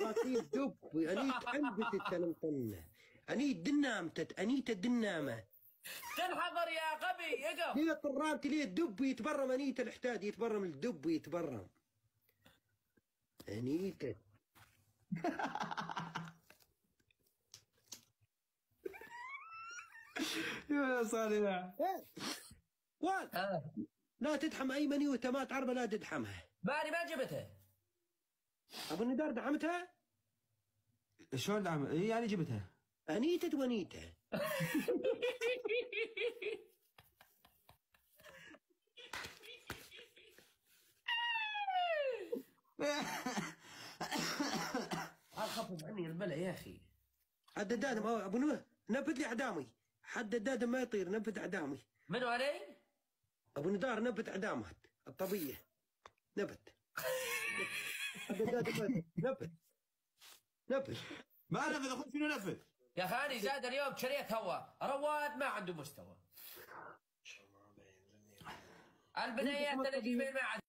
قاتل دب انيت انبتت المطنه انيت دنامتت انيت الدنامه تنحضر يا غبي اقف. ليه طرامتي ليه الدب يتبرم انيت الاحتاد يتبرم الدب يتبرم انيتت. يا صالح وان لا تدحم اي منيوته ما تعرف لا تدحمها. ماني ما جبتها. ابو الندار دعمتها؟ شلون دعم؟ اي يعني جبتها انيتت ونيتها. خفف عني البلا يا اخي. حد الدادم ابو نوح نفذ لي اعدامي. حد الدادم ما يطير نفذ اعدامي. منو علي؟ ابو ندار نفذ اعدامات الطبيه نفذ. حد الدادم نفذ نفذ. ما نفذ اخوي شنو نفذ؟ يا خالي زاد اليوم شريت هواء رواد ما عنده مستوى. البنيات اللي ما